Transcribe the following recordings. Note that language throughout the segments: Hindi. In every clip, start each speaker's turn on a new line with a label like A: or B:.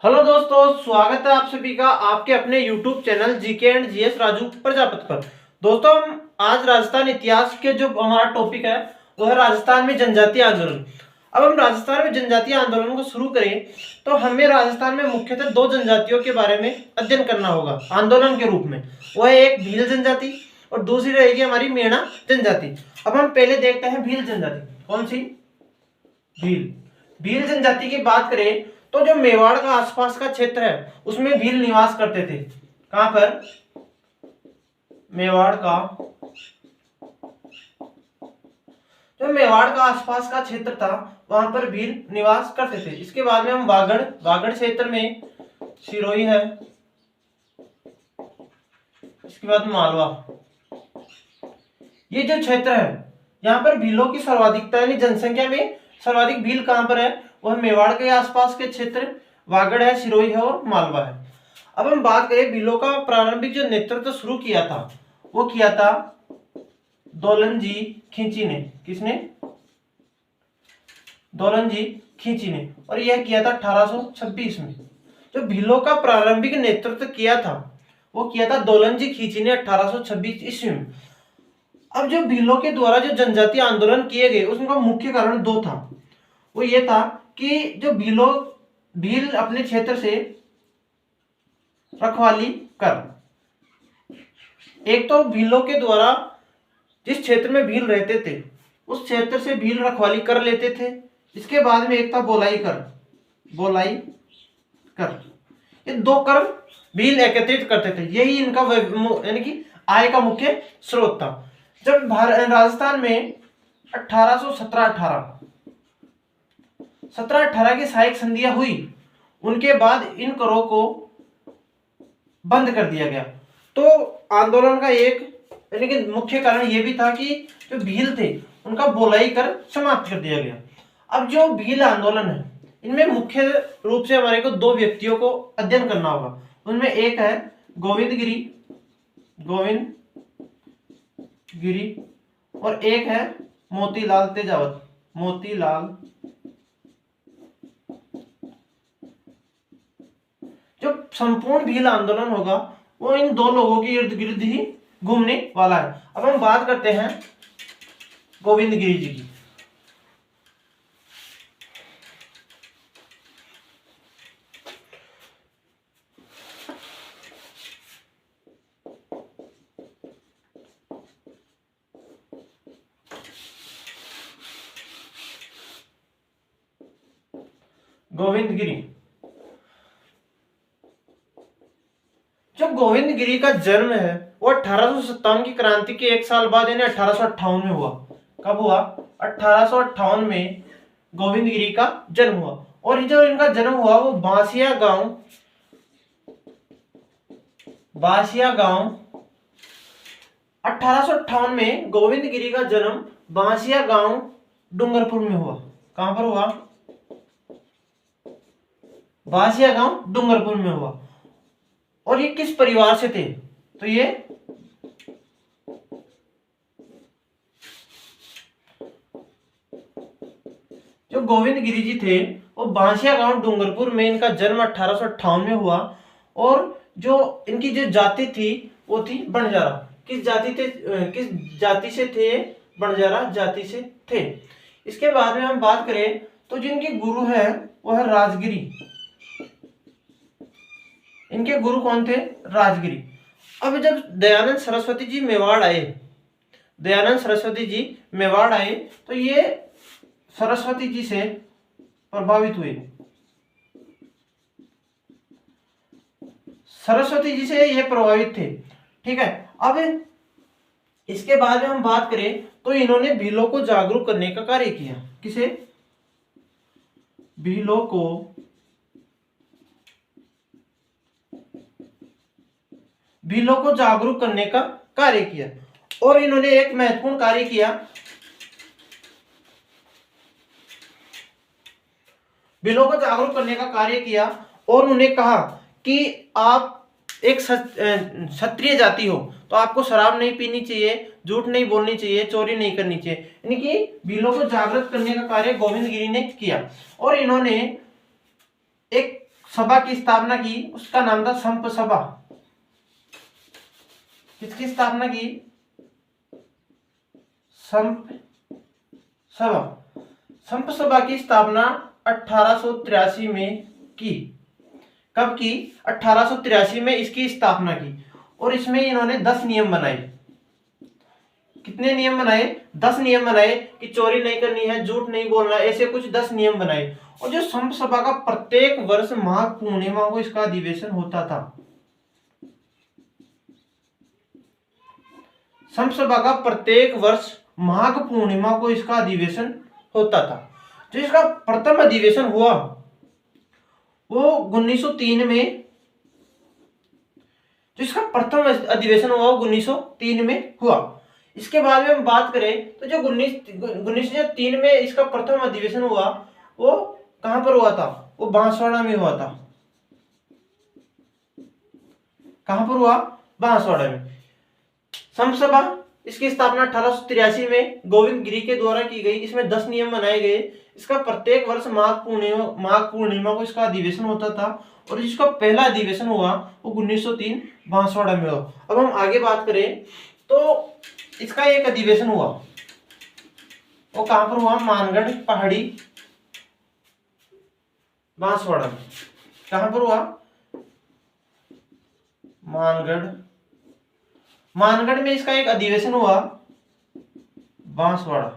A: हेलो दोस्तों, स्वागत है आप सभी का आपके अपने YouTube channel GK and GS Raju Prajapati पर। दोस्तों, हम आज राजस्थान इतिहास के जो हमारा टॉपिक है वो है राजस्थान में जनजातीय आंदोलन। अब हम राजस्थान में जनजातीय आंदोलन को शुरू करें तो हमें राजस्थान में मुख्यतः दो जनजातियों के बारे में अध्ययन करना होगा आंदोलन के रूप में। वो है एक भील जनजाति और दूसरी रहेगी हमारी मेणा जनजाति। अब हम पहले देखते हैं भील जनजाति। कौन सी? भील। भील जनजाति की बात करें तो जो मेवाड़ का आसपास का क्षेत्र है उसमें भील निवास करते थे। कहां पर? मेवाड़ का जो मेवाड़ का आसपास का क्षेत्र था वहां पर भील निवास करते थे। इसके बाद में हम वागड़ क्षेत्र में सिरोही है, इसके बाद मालवा, ये जो क्षेत्र है यहाँ पर भीलों की सर्वाधिकता यानी जनसंख्या में सर्वाधिक भील कहां पर है? वह मेवाड़ के आसपास के क्षेत्र वागड़ है, सिरोही है और मालवा है। अब हम बात करें भीलों का प्रारंभिक जो नेतृत्व शुरू किया था वो किया था दौलन जी खींची ने। किसने? दौलन जी खींची ने। और यह किया था 1826 में। जो भीलों का प्रारंभिक नेतृत्व किया था वो किया था दौलन जी खींची ने 1826 ईस्वी में। अब जो भीलों के द्वारा जो जनजातीय आंदोलन किए गए उसका मुख्य कारण दो था। वो ये था कि जो भील अपने क्षेत्र से रखवाली कर, एक तो भीलों के द्वारा जिस क्षेत्र में भील रहते थे उस क्षेत्र से भील रखवाली कर लेते थे। इसके बाद में एक था बोलाई कर। ये दो कर भील एकत्रित करते थे, यही इनका यानी कि आय का मुख्य स्रोत था। जब राजस्थान में 1718 की सहायक संधियां हुई उनके बाद इन करों को बंद कर दिया गया। तो आंदोलन का एक यानी कि मुख्य कारण यह भी था कि जो भील थे उनका बोलाई कर समाप्त कर दिया गया। अब जो भील आंदोलन है इनमें मुख्य रूप से हमारे को दो व्यक्तियों को अध्ययन करना होगा। उनमें एक है गोविंद गिरी और एक है मोतीलाल तेजावत। जो संपूर्ण भील आंदोलन होगा वो इन दो लोगों के इर्द गिर्द ही घूमने वाला है। अब हम बात करते हैं गोविंद गिरी जी की। गोविंद गिरी, जो गोविंद गिरी का जन्म है वो 1857 की क्रांति के एक साल बाद यानी 1858 में हुआ। कब हुआ? 1858 में गोविंद गिरी का जन्म हुआ। और जो इनका जन्म हुआ वो बासिया गांव 1858 में गोविंद गिरी का जन्म बासिया गांव डूंगरपुर में हुआ। कहां पर हुआ? बासिया गांव डूंगरपुर में हुआ। और ये किस परिवार से थे? तो ये जो गोविंद गिरी जी थे वो बांसिया गांव डूंगरपुर में इनका जन्म 1858 में हुआ। और जो इनकी जो जाति थी वो थी बंजारा। किस जाति से थे? बंजारा जाति से थे। इसके बाद में हम बात करें तो जिनके गुरु है वो है राजगिरी। इनके गुरु कौन थे? राजगिरी। अब जब दयानंद सरस्वती जी मेवाड़ आए तो ये सरस्वती जी से प्रभावित हुए। सरस्वती जी से ये प्रभावित थे। ठीक है। अब इसके बाद में हम बात करें तो इन्होंने भीलों को जागरूक करने का कार्य किया। किसे? भीलों को जागरूक करने का कार्य किया। और इन्होंने एक महत्वपूर्ण कार्य किया। भीलों को जागरूक करने का कार्य किया और उन्हें कहा कि आप एक क्षत्रिय जाति हो तो आपको शराब नहीं पीनी चाहिए, झूठ नहीं बोलनी चाहिए, चोरी नहीं करनी चाहिए। यानी कि भीलों को जागृत करने का कार्य गोविंद गिरी ने किया। और इन्होंने एक सभा की स्थापना की, उसका नाम था संप सभा। किसकी स्थापना की? संप सभा। संप सभा की स्थापना 1883 में की। कब की? 1883 में इसकी स्थापना की। और इसमें इन्होंने 10 नियम बनाए। कितने नियम बनाए? 10 नियम बनाए कि चोरी नहीं करनी है, झूठ नहीं बोलना, ऐसे कुछ 10 नियम बनाए। और जो संप सभा का प्रत्येक वर्ष माघ पूर्णिमा को इसका अधिवेशन होता था। संप सभा का प्रत्येक वर्ष माघ पूर्णिमा को इसका अधिवेशन होता था। जो इसका प्रथम अधिवेशन हुआ वो 1903 में, जो इसका प्रथम अधिवेशन हुआ वो 1903 में हुआ। इसके बाद में हम बात करें तो जो 1903 में इसका प्रथम अधिवेशन हुआ वो कहां पर हुआ था? वो बांसवाड़ा में हुआ था। कहां पर हुआ? बांसवाड़ा में। संप सभा, इसकी स्थापना 1883 में गोविंद गिरी के द्वारा की गई। इसमें 10 नियम बनाए गए। इसका प्रत्येक वर्ष माघ पूर्णिमा को इसका अधिवेशन होता था। और जिसका पहला अधिवेशन हुआ वो 1903 बांसवाड़ा में हुआ। अब हम आगे बात करें तो इसका एक अधिवेशन हुआ, वो कहां पर हुआ? मानगढ़ पहाड़ी, बांसवाड़ा में। कहां पर हुआ? मानगढ़ में इसका एक अधिवेशन हुआ, बांसवाड़ा।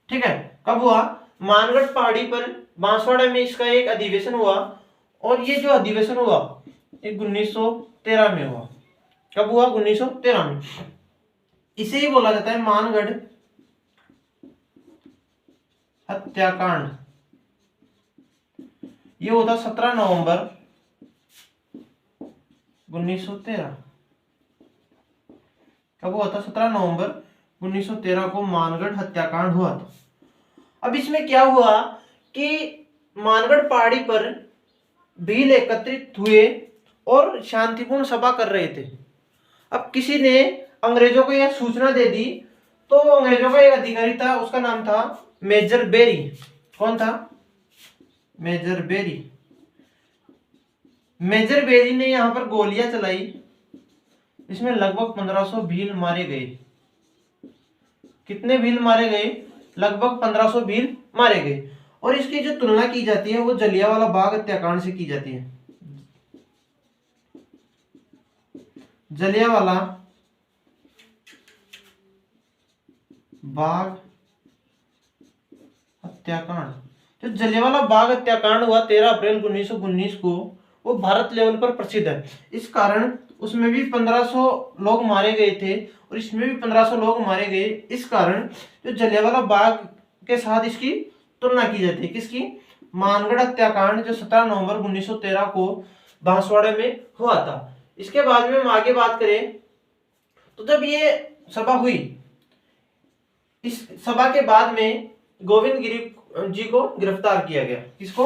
A: ठीक है, कब हुआ? मानगढ़ पहाड़ी पर बांसवाड़ा में इसका एक अधिवेशन हुआ। और ये जो अधिवेशन हुआ ये 1913 में हुआ। कब हुआ? 1913 में। इसे ही बोला जाता है मानगढ़ हत्याकांड। ये होता 17 नवंबर 1913। कब हुआ था? 17 नवंबर 1913 को मानगढ़ हत्याकांड हुआ था। अब इसमें क्या हुआ कि मानगढ़ पहाड़ी पर भील एकत्रित हुए और शांतिपूर्ण सभा कर रहे थे। अब किसी ने अंग्रेजों को यह सूचना दे दी, तो अंग्रेजों का एक अधिकारी था, उसका नाम था मेजर बेरी। कौन था? Major berry. मेजर बेरी ने यहां पर गोलियां चलाई। इसमें लगभग 1500 भील मारे गए। कितने भील मारे गए? लगभग 1500 भील मारे गए। और इसकी जो तुलना की जाती है वो जलियांवाला बाग हत्याकांड से की जाती है। जलियांवाला बाग हत्याकांड, जो जलियांवाला बाग हत्याकांड हुआ 13 अप्रैल 1919 को, वो भारत लेवल पर प्रसिद्ध है। इस कारण उसमें भी 1500 लोग मारे गए थे और इसमें भी 1500 लोग मारे गए। इस कारण जो जलियांवाला बाग के साथ इसकी तुलना की जाती है। किसकी? मानगढ़ हत्याकांड जो 17 नवंबर 1913 को बांसवाड़ा में हुआ था। इसके बाद में हम आगे बात करें तो जब ये सभा हुई, इस सभा के बाद में गोविंद गिरी जी को गिरफ्तार किया गया। किसको?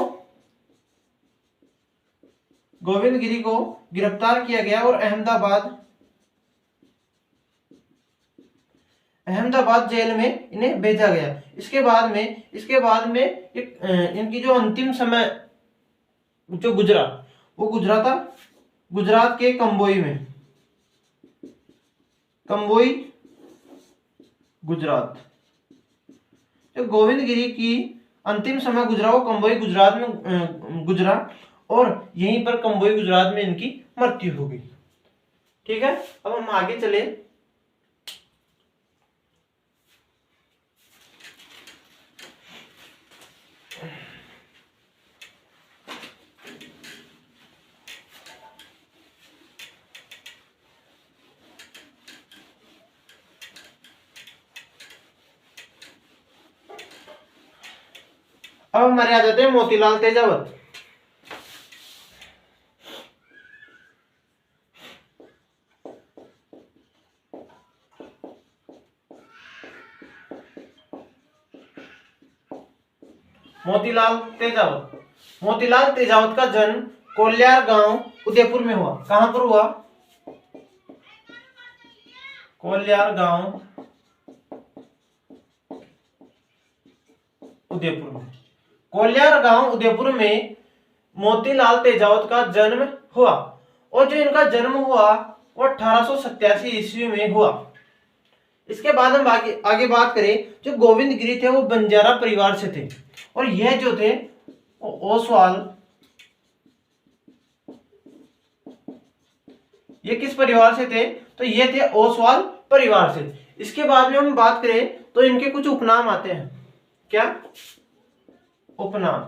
A: गोविंद गिरी को गिरफ्तार किया गया और अहमदाबाद जेल में इन्हें भेजा गया। इसके बाद में इनकी जो अंतिम समय जो गुजरा वो गुजरा था गुजरात के कंबोई में। कंबोई गुजरात। जो गोविंद गिरी की अंतिम समय गुजरा वो कंबोई गुजरात में गुजरा और यहीं पर कंबोई गुजरात में इनकी मृत्यु हो गई। ठीक है, अब हम आगे चले। अब हमारे आ जाते हैं मोतीलाल तेजावत। मोतीलाल तेजावत का जन्म कोल्यार गांव उदयपुर में हुआ। कहां पर हुआ? कोल्यार गांव उदयपुर में। कोलियार गांव उदयपुर में मोतीलाल तेजावत का जन्म हुआ और जो इनका जन्म हुआ वो 1887 ईस्वी में हुआ। इसके बाद हम आगे बात करें, जो गोविंद गिरी थे वो बंजारा परिवार से थे और यह जो थे वो ओसवाल, ये किस परिवार से थे? तो ये थे ओसवाल परिवार से। इसके बाद में हम बात करें तो इनके कुछ उपनाम आते हैं। क्या उपनाम?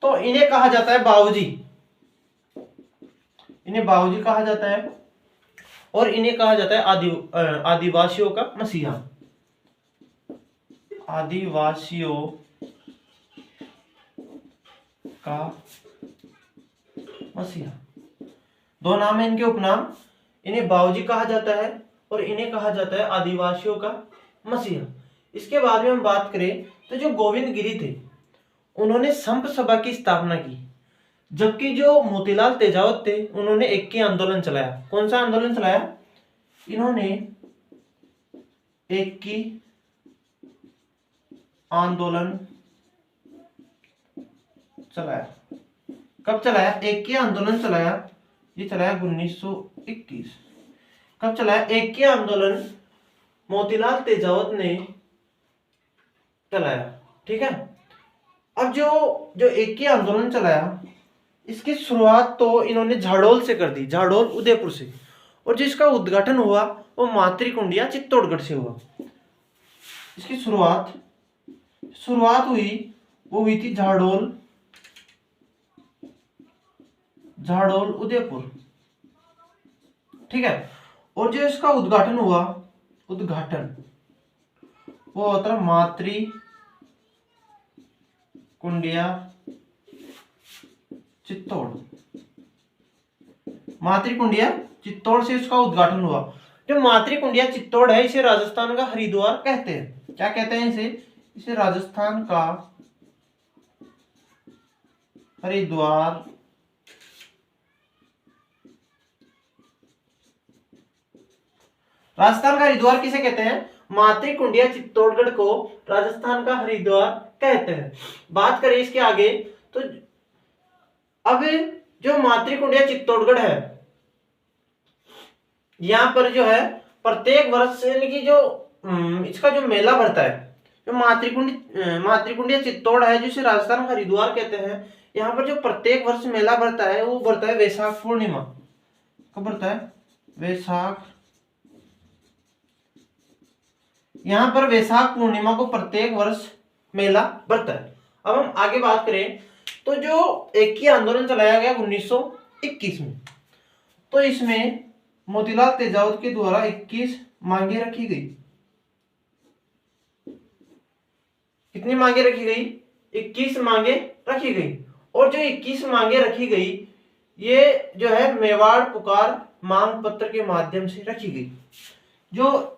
A: तो इन्हें कहा जाता है बाबूजी, इन्हें बाबूजी कहा जाता है और इन्हें कहा जाता है आदिवासियों का मसीहा, आदिवासियों का मसीहा। दो नाम है इनके उपनाम, इन्हें बाबूजी कहा जाता है और इन्हें कहा जाता है आदिवासियों का मसीहा। इसके बाद में हम बात करें तो जो गोविंद गिरी थे उन्होंने संप सभा की स्थापना की, जबकि जो मोतीलाल तेजावत थे उन्होंने एक ही आंदोलन चलाया। कौन सा आंदोलन चलाया? इन्होंने एक की आंदोलन चलाया। कब चलाया? एक की आंदोलन चलाया, ये चलाया 1921। कब चलाया? एक की आंदोलन मोतीलाल तेजावत ने चलाया। ठीक है। अब जो एक ही आंदोलन चलाया इसकी शुरुआत तो इन्होंने झाड़ोल से कर दी, झाड़ोल उदयपुर से, और जिसका उद्घाटन हुआ वो मातृकुंडिया चित्तौड़गढ़ से हुआ। इसकी शुरुआत हुई थी झाड़ोल उदयपुर। ठीक है। और जो इसका उद्घाटन हुआ, वो होता है मातृकुंडिया चित्तौड़ से इसका उद्घाटन हुआ। जो मातृकुंडिया चित्तौड़ है इसे राजस्थान का हरिद्वार कहते हैं। क्या कहते हैं इसे राजस्थान का हरिद्वार। राजस्थान का हरिद्वार किसे कहते हैं? मातृकुंडिया चित्तौड़गढ़ को राजस्थान का हरिद्वार कहते हैं। बात करें इसके आगे तो अब जो मातृकुंडिया चित्तौड़गढ़ है यहाँ पर जो है प्रत्येक वर्ष यानी कि जो इसका जो मेला भरता है, जो मातृकुंडिया चित्तौड़ है जिसे राजस्थान का हरिद्वार कहते हैं, यहाँ पर जो प्रत्येक वर्ष मेला भरता है वो भरता है वैशाख पूर्णिमा। कब भरता है? वैशाख। यहाँ पर वैशाख पूर्णिमा को प्रत्येक वर्ष मेला भरता है। अब हम आगे बात करें तो जो एक ही आंदोलन चलाया गया 1921 में, तो इसमें मोतीलाल तेजावत के द्वारा 21 मांगे रखी गई। कितनी मांगे रखी गई? 21 मांगे रखी गई। और जो 21 मांगे रखी गई ये जो है मेवाड़ पुकार मांग पत्र के माध्यम से रखी गई। जो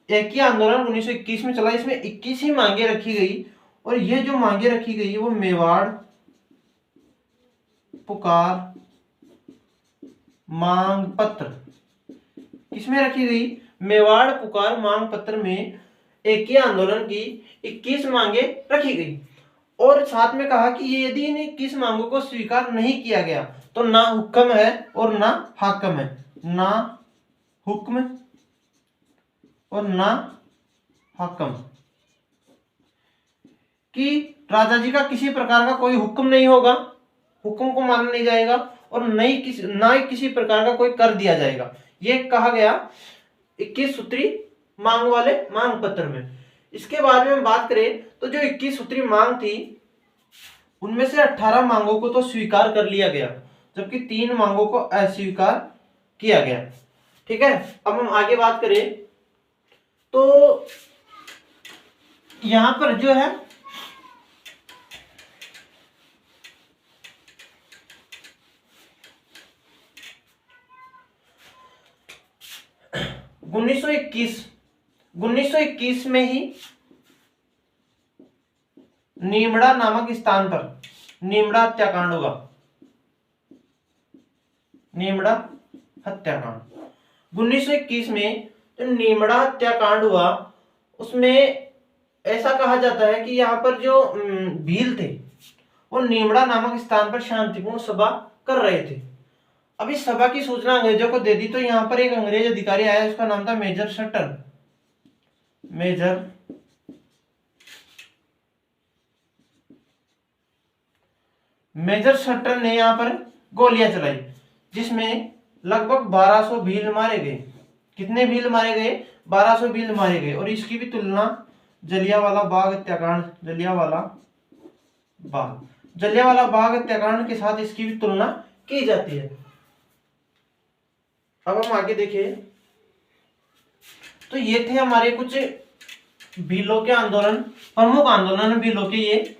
A: एक ही आंदोलन 1921 में चला इसमें 21 ही मांगे रखी गई और ये जो मांगे रखी गई वो मेवाड़ पुकार मांग पत्र किसमें रखी गई? मेवाड़ पुकार मांग पत्र में एक ही आंदोलन की 21 मांगे रखी गई और साथ में कहा कि ये यदि इन 21 मांगों को स्वीकार नहीं किया गया तो ना हुक्म है और ना हाकम है, ना हुक्म और ना हाकम, कि राजा जी का किसी प्रकार का कोई हुक्म नहीं होगा, हुक्म को माना नहीं जाएगा और ना ही किसी प्रकार का कोई कर दिया जाएगा। ये कहा गया 21 सूत्री मांग वाले मांग पत्र में। इसके बाद में हम बात करें तो जो 21 सूत्री मांग थी उनमें से 18 मांगों को तो स्वीकार कर लिया गया जबकि 3 मांगों को अस्वीकार किया गया। ठीक है। अब हम आगे बात करें तो यहां पर जो है उन्नीस सौ इक्कीस में ही नीमड़ा नामक स्थान पर नीमड़ा हत्याकांड होगा। नीमड़ा हत्याकांड 1921 में जो नीमड़ा हत्याकांड हुआ उसमें ऐसा कहा जाता है कि यहाँ पर जो भील थे वो नीमड़ा नामक स्थान पर शांतिपूर्ण सभा कर रहे थे। अब इस सभा की सूचना अंग्रेजों को दे दी, तो यहाँ पर एक अंग्रेज अधिकारी आया, उसका नाम था मेजर सटन। मेजर सटन ने यहाँ पर गोलियां चलाई, जिसमें लगभग 1200 भील मारे गए। कितने भील मारे गए? 1200 भील मारे गए। और इसकी भी तुलना जलियांवाला बाग हत्याकांड, जलियांवाला बाग हत्याकांड के साथ इसकी भी तुलना की जाती है। अब हम आगे देखिए, तो ये थे हमारे कुछ भीलों के आंदोलन, प्रमुख आंदोलन भीलों के ये।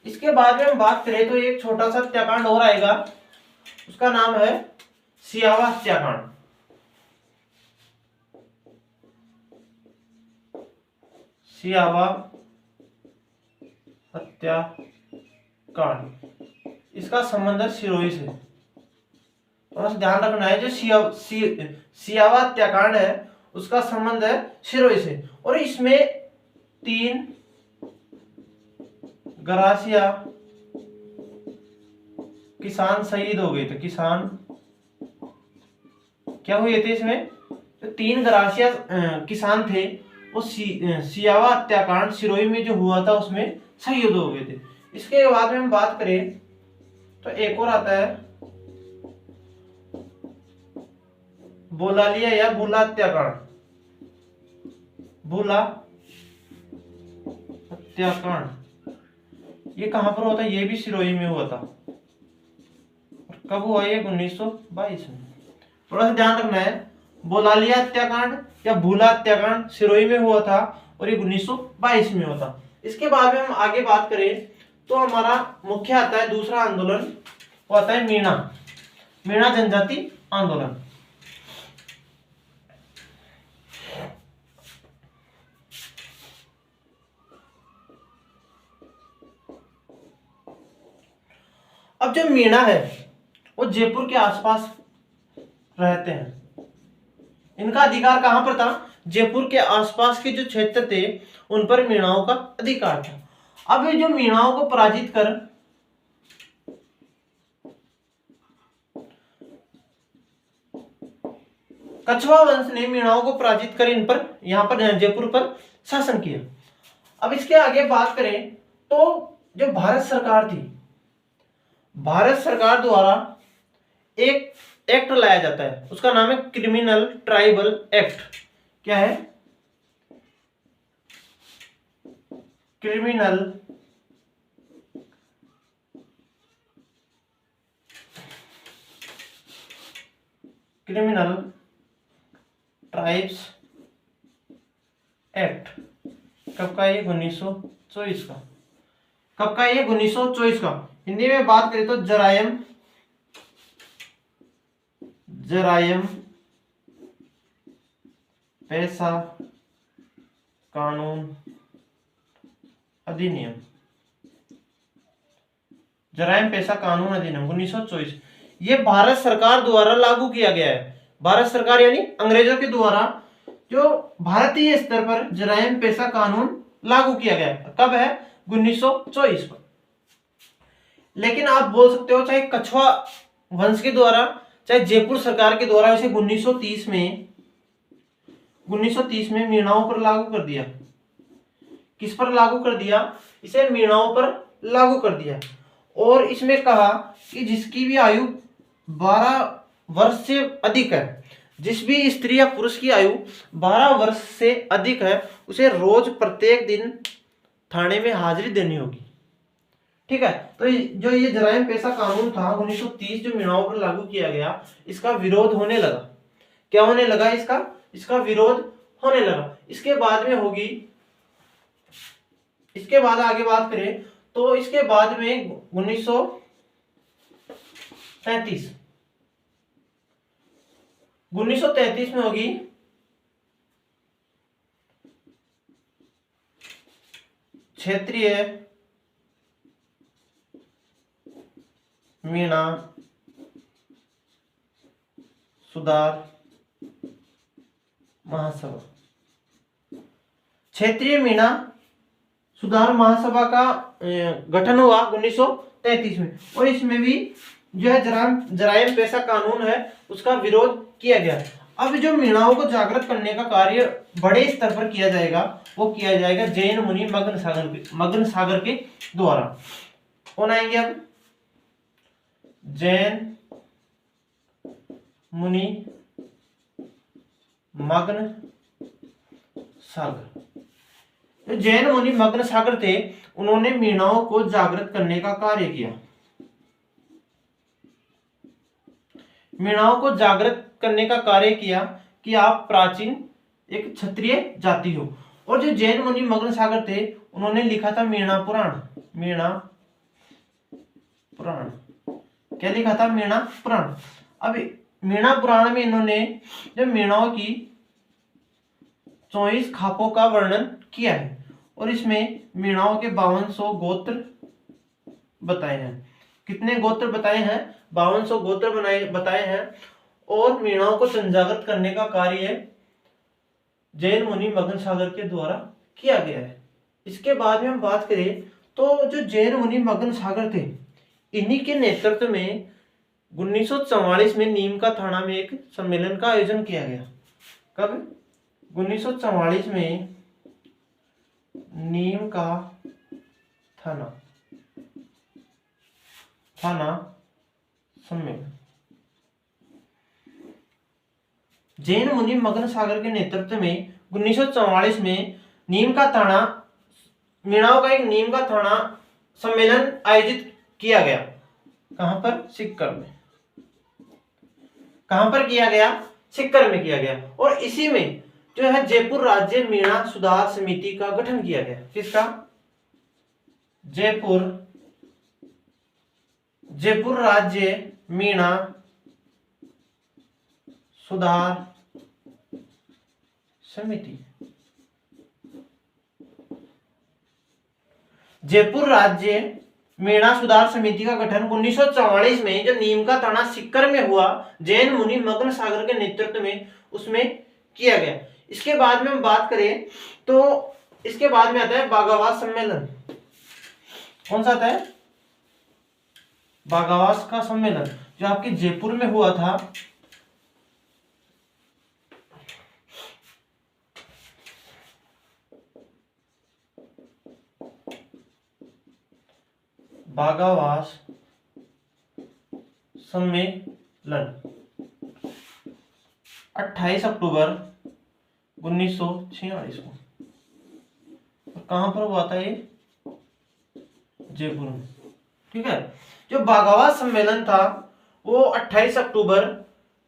A: इसके बाद में हम बात करें तो एक छोटा सा हत्याकांड और आएगा, उसका नाम है सियावा हत्याकांड। सियावा हत्याकांड, इसका संबंध है सिरोही से। थोड़ा सा ध्यान रखना है, जो सियावा हत्याकांड है उसका संबंध है सिरोही से। और इसमें 3 गरासिया किसान शहीद हो गए थे। किसान क्या हुए थे इसमें? जो 3 गरासिया किसान थे वो सियावा हत्याकांड सिरोही में जो हुआ था उसमें शहीद हो गए थे। इसके बाद में हम बात करें तो एक और आता है बोलालिया या बुला हत्याकांड। बुला हत्याकांड ये कहां पर हुआ था? ये भी सिरोही में हुआ था। कब हुआ ये? 1922 में। थोड़ा सा ध्यान रखना है, बोलालिया हत्याकांड या भूला हत्याकांड सिरोही में हुआ था और ये 1922 में हुआ था। इसके बाद में हम आगे बात करें तो हमारा मुख्य आता है दूसरा आंदोलन, वो आता है मीणा जनजाति आंदोलन। अब जो मीणा है वो जयपुर के आसपास रहते हैं। इनका अधिकार कहां पर था? जयपुर के आसपास के जो क्षेत्र थे उन पर मीणाओं का अधिकार था। अब ये जो मीणाओं को पराजित कर कछवा वंश ने मीणाओं को पराजित कर इन पर, यहां पर जयपुर पर शासन किया। अब इसके आगे बात करें तो जो भारत सरकार थी, भारत सरकार द्वारा एक एक्ट लाया जाता है, उसका नाम है क्रिमिनल ट्राइबल एक्ट। क्या है? Criminal tribes act. कब का? ये 1924 का। कब का? ये 1924 का। हिंदी में बात करें तो जरायम पैसा कानून अधिनियम। जरायम पैसा कानून अधिनियम 1924 ये भारत सरकार द्वारा लागू किया गया है। भारत सरकार यानी अंग्रेजों के द्वारा जो भारतीय स्तर पर जरायम पैसा कानून लागू किया गया है। कब है? 1924 पर। लेकिन आप बोल सकते हो चाहे कछवा वंश के द्वारा चाहे जयपुर सरकार के द्वारा इसे 1930 में मीणाओं पर लागू कर दिया। किस पर लागू कर दिया? इसे मीणाओं पर लागू कर दिया। और इसमें कहा कि जिसकी भी आयु 12 वर्ष से अधिक है, जिस भी स्त्री या पुरुष की आयु 12 वर्ष से अधिक है, उसे रोज प्रत्येक दिन थाने में हाजिरी देनी होगी। ठीक है। तो जो ये जरायम पेशा कानून था 1930 जो मीणाओं पर लागू किया गया, इसका विरोध होने लगा। क्या होने लगा? इसका विरोध होने लगा। इसके बाद में होगी, इसके बाद आगे बात करें तो इसके बाद में 1933 में होगी क्षेत्रीय मीणा सुधार महासभा। क्षेत्रीय मीणा सुधार महासभा का गठन हुआ 1933 में, और इसमें भी जो है जराइम पेशा कानून है उसका विरोध किया गया। अब जो मीणाओं को जागृत करने का कार्य बड़े स्तर पर किया जाएगा वो किया जाएगा जैन मुनि मग्न सागर के द्वारा। कौन आएंगे अब? जैन मुनि मग्न सागर। जो जैन मुनि मग्न सागर थे उन्होंने मीणाओं को जागृत करने का कार्य किया। मीणाओं को जागृत करने का कार्य किया कि आप प्राचीन एक क्षत्रिय जाति हो। और जो जैन मुनि मग्न सागर थे उन्होंने लिखा था मीणा पुराण। मीणा पुराण क्या लिखा था? मीणा पुराण। अब मीणा पुराण में इन्होंने जो मीणाओं की 24 खापों का वर्णन किया है, और इसमें मीणाओं के 5200 गोत्र बताए हैं। कितने गोत्र बताए हैं? 5200 गोत्र बताए हैं। और मीणाओं को संजागृत करने का कार्य जैन मुनि मग्न सागर के द्वारा किया गया है। इसके बाद में हम बात करें तो जो जैन मुनि मग्न सागर थे इन्हीं के नेतृत्व में 1944 में नीम का थाना में एक सम्मेलन का आयोजन किया गया। कब? 1944 में नीम का थाना सम्मेलन। जैन मुनि मग्न सागर के नेतृत्व में 1944 में नीम का थाना मीणाओं का एक नीम का थाना सम्मेलन आयोजित किया गया। कहां पर? सिक्कर में। कहां पर किया गया? सिक्कर में किया गया। और इसी में जो है जयपुर राज्य मीणा सुधार समिति का गठन किया गया। किसका? जयपुर राज्य मीणा सुधार समिति। जयपुर राज्य मीणा सुधार समिति का गठन 1944 में जो नीम का थाना सिक्कर में हुआ जैन मुनि मग्न सागर के नेतृत्व में, उसमें किया गया। इसके बाद में हम बात करें तो इसके बाद में आता है बागावास सम्मेलन। कौन सा आता है? बागावास का सम्मेलन जो आपके जयपुर में हुआ था। बागावास सम्मेलन 28 अक्टूबर 1946 को। कहां पर हुआ था ये? जयपुर में। ठीक है। जो बागावास सम्मेलन था वो 28 अक्टूबर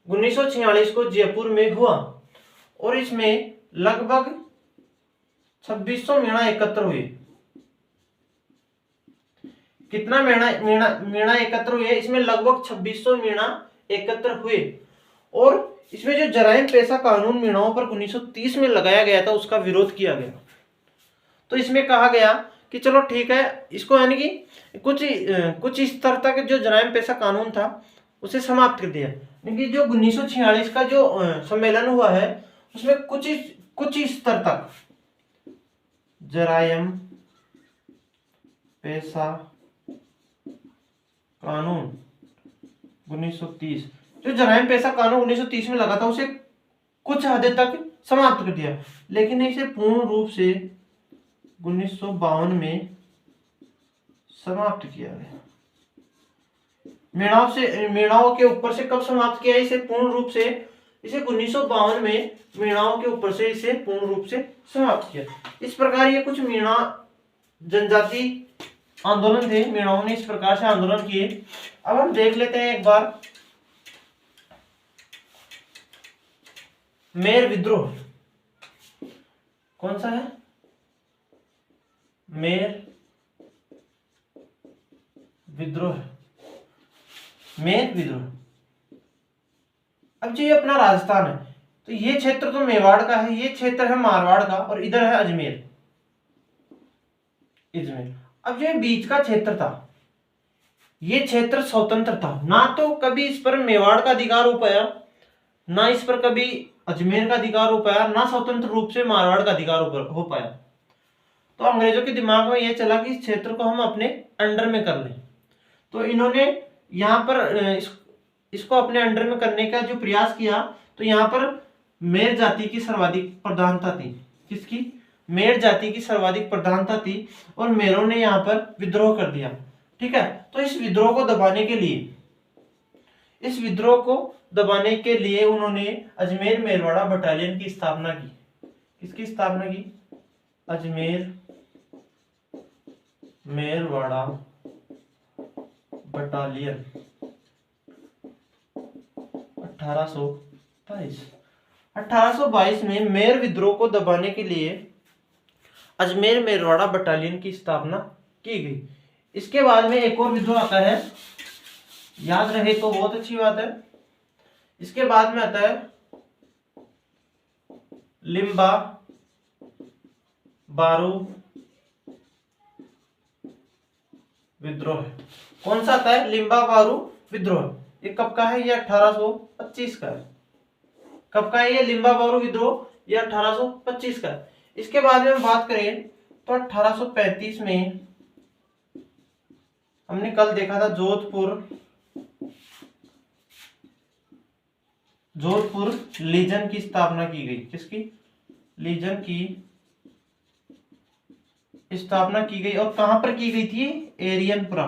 A: 1946 को जयपुर में हुआ, और इसमें लगभग 2600 मीणा एकत्र हुए। कितना मीणा एकत्र हुए? इसमें लगभग 2600 मीणा एकत्र हुए। और इसमें जो जराइम पेशा कानून मीणाओं पर 1930 में लगाया गया था उसका विरोध किया गया। तो इसमें कहा गया कि चलो ठीक है, इसको यानी कि कुछ स्तर तक जो जराइम पेशा कानून था उसे समाप्त कर दिया। लेकिन जो 1946 का जो सम्मेलन हुआ है उसमें कुछ स्तर तक जराइम पेशा कानून 1930, जो जराइम पेशा कानून 1930 में लगा था उसे कुछ हद तक समाप्त कर दिया, लेकिन इसे पूर्ण रूप से 1952 में समाप्त किया गया। मीणाओं के ऊपर से कब समाप्त किया इसे पूर्ण रूप से? इसे 1952 में मीणाओं के ऊपर से इसे पूर्ण रूप से समाप्त किया। इस प्रकार ये कुछ मीणा जनजाति आंदोलन थे, मीणाओं ने इस प्रकार से आंदोलन किए। अब हम देख लेते हैं एक बार मेर विद्रोह। कौन सा है? मेर विद्रोह। मेर विद्रोह। अब जो ये अपना राजस्थान है तो ये क्षेत्र तो मेवाड़ का है, ये क्षेत्र है मारवाड़ का, और इधर है अजमेर। अब जो बीच का क्षेत्र था ये क्षेत्र स्वतंत्र था, ना तो कभी इस पर मेवाड़ का अधिकार हो पाया, ना इस पर कभी अजमेर का अधिकार हो पाया, ना स्वतंत्र रूप से मारवाड़ का अधिकार हो पाया। तो अंग्रेजों के दिमाग में यह चला कि इस क्षेत्र को हम अपने अंडर में कर लें। तो इन्होंने यहाँ पर इसको अपने अंडर में करने का जो प्रयास किया, तो यहाँ पर मेर जाति की सर्वाधिक प्रधानता थी। किसकी? मेर जाति की सर्वाधिक प्रधानता थी और मेरों ने यहाँ पर विद्रोह कर दिया। ठीक है, तो इस विद्रोह को दबाने के लिए उन्होंने अजमेर मेरवाड़ा बटालियन की स्थापना की। किसकी स्थापना की? अजमेर मेरवाड़ा बटालियन 1822 में मेर विद्रोह को दबाने के लिए अजमेर मेरवाड़ा बटालियन की स्थापना की गई। इसके बाद में एक और विद्रोह आता है, याद रहे तो बहुत अच्छी बात है। इसके बाद में आता है लिम्बा बारू विद्रोह। कौन सा आता है? लिम्बा बारू विद्रोह। ये कब का है? ये 1825 का है। कब का है ये लिम्बा बारू विद्रोह? ये 1825 का है। इसके बाद में हम बात करें तो 1835 में हमने कल देखा था जोधपुर लीजन की स्थापना की गई। किसकी? लीजन की स्थापना की गई। और कहां पर की गई थी? एरियनपुरा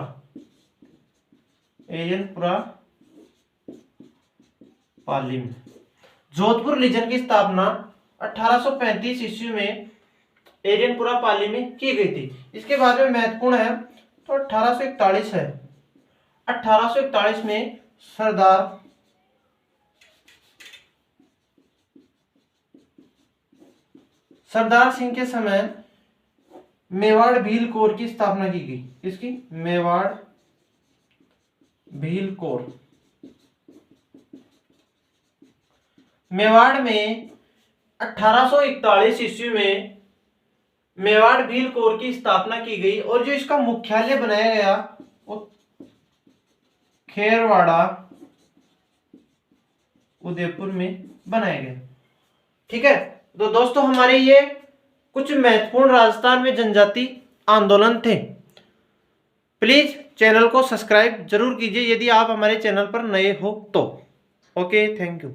A: पाली में। जोधपुर लीजन की स्थापना 1835 ईस्वी में एरियनपुरा पाली में की गई थी। इसके बाद में महत्वपूर्ण है तो 1841 है। 1841 में सरदार सिंह के समय मेवाड़ भील कोर की स्थापना की गई। किसकी? मेवाड़ भील कोर। मेवाड़ में 1841 ईस्वी में मेवाड़ भील कोर की स्थापना की गई और जो इसका मुख्यालय बनाया गया वो खेरवाड़ा उदयपुर में बनाया गया। ठीक है, तो दोस्तों हमारे ये कुछ महत्वपूर्ण राजस्थान में जनजाति आंदोलन थे। प्लीज चैनल को सब्सक्राइब जरूर कीजिए यदि आप हमारे चैनल पर नए हो तो। Okay, thank you.